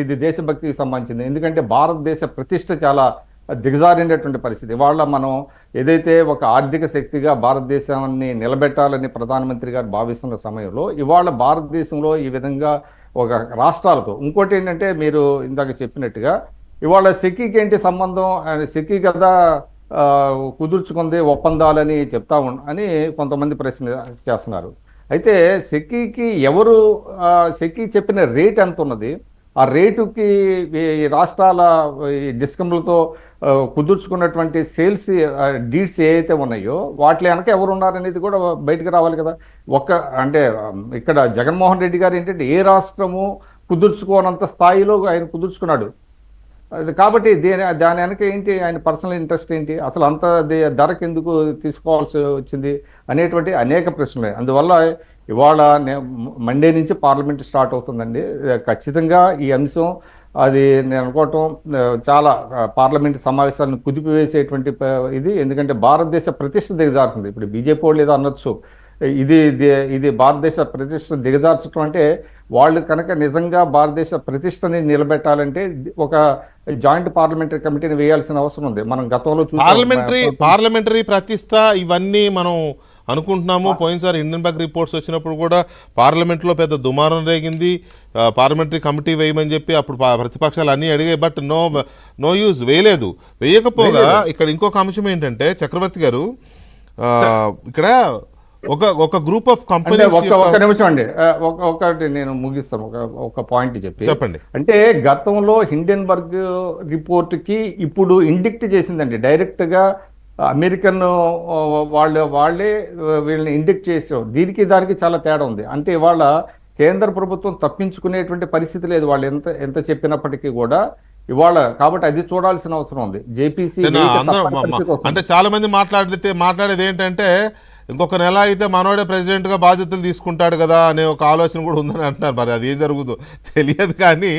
ఇది దేశభక్తికి సంబంధించింది. ఎందుకంటే భారతదేశ ప్రతిష్ట చాలా దిగజారినటువంటి పరిస్థితి. ఇవాళ మనం ఏదైతే ఒక ఆర్థిక శక్తిగా భారతదేశాన్ని నిలబెట్టాలని ప్రధానమంత్రి గారు భావిస్తున్న సమయంలో ఇవాళ భారతదేశంలో ఈ విధంగా ఒక రాష్ట్రాలతో ఇంకోటి ఏంటంటే మీరు ఇందాక చెప్పినట్టుగా ఇవాళ సెకీకి ఏంటి సంబంధం, సెకీ కదా కుదుర్చుకుంది ఒప్పందాలని అని కొంతమంది ప్రశ్న చేస్తున్నారు. అయితే సెకీకి ఎవరు సెకీ చెప్పిన రేట్ ఎంత ఉన్నది, ఆ రేటుకి ఈ రాష్ట్రాల డిస్కమ్లతో కుదుర్చుకున్నటువంటి సేల్స్ డీడ్స్ ఏవైతే ఉన్నాయో వాటిలో వెనక ఎవరు ఉన్నారనేది కూడా బయటకు రావాలి కదా. అంటే ఇక్కడ జగన్మోహన్ రెడ్డి గారు ఏంటంటే ఏ రాష్ట్రము కుదుర్చుకోనంత స్థాయిలో ఆయన కుదుర్చుకున్నాడు. కాబట్టి దాని వెనక ఏంటి, ఆయన పర్సనల్ ఇంట్రెస్ట్ ఏంటి, అసలు అంత ధరకు ఎందుకు తీసుకోవాల్సి వచ్చింది అనేటువంటి అనేక ప్రశ్నలు. అందువల్ల ఇవాళ మండే నుంచి పార్లమెంట్ స్టార్ట్ అవుతుందండి. ఖచ్చితంగా ఈ అంశం అది నేను అనుకోవటం చాలా పార్లమెంట్ సమావేశాలను కుదిపివేసేటువంటి ఇది. ఎందుకంటే భారతదేశ ప్రతిష్ట దిగజారుతుంది. ఇప్పుడు బీజేపీ వాళ్ళు ఏదో అనొచ్చు, ఇది భారతదేశ ప్రతిష్ట దిగజార్చడం అంటే వాళ్ళు కనుక నిజంగా భారతదేశ ప్రతిష్టని నిలబెట్టాలంటే ఒక జాయింట్ పార్లమెంటరీ కమిటీని వేయాల్సిన అవసరం ఉంది. మనం గతంలో పార్లమెంటరీ ప్రతిష్ట ఇవన్నీ మనం అనుకుంటున్నాము. పోయినసారి హిండెన్బర్గ్ రిపోర్ట్స్ వచ్చినప్పుడు కూడా పార్లమెంట్లో పెద్ద దుమారం రేగింది. పార్లమెంటరీ కమిటీ వేయమని చెప్పి అప్పుడు ప్రతిపక్షాలు అన్నీ అడిగాయి. బట్ నో యూజ్, వేయలేదు. వేయకపోగా ఇక్కడ ఇంకొక అంశం ఏంటంటే చక్రవర్తి గారు, ఇక్కడ ఒక గ్రూప్ ఆఫ్ కంపెనీస్. ఒక నిమిషం అండి, ఒకటి నేను ముగిస్తాను, ఒక పాయింట్ చెప్పండి. అంటే గతంలో హిండెన్బర్గ్ రిపోర్ట్కి ఇప్పుడు ఇండిక్ట్ చేసిందండి డైరెక్ట్గా అమెరికన్ వాళ్ళే వీళ్ళని ఇండిక్ట్ చేసారు. దానికి చాలా తేడా ఉంది. అంటే ఇవాళ కేంద్ర ప్రభుత్వం తప్పించుకునేటువంటి పరిస్థితి లేదు వాళ్ళు ఎంత చెప్పినప్పటికీ కూడా ఇవాళ. కాబట్టి అది చూడాల్సిన అవసరం ఉంది. జేపీసీ అంటే చాలా మంది మాట్లాడేది ఏంటంటే ఇంకొక నెల అయితే మనోడే ప్రెసిడెంట్గా బాధ్యతలు తీసుకుంటాడు కదా అనే ఒక ఆలోచన కూడా ఉందని అంటున్నారు. మరి అది ఏం జరుగుతుందో తెలియదు కానీ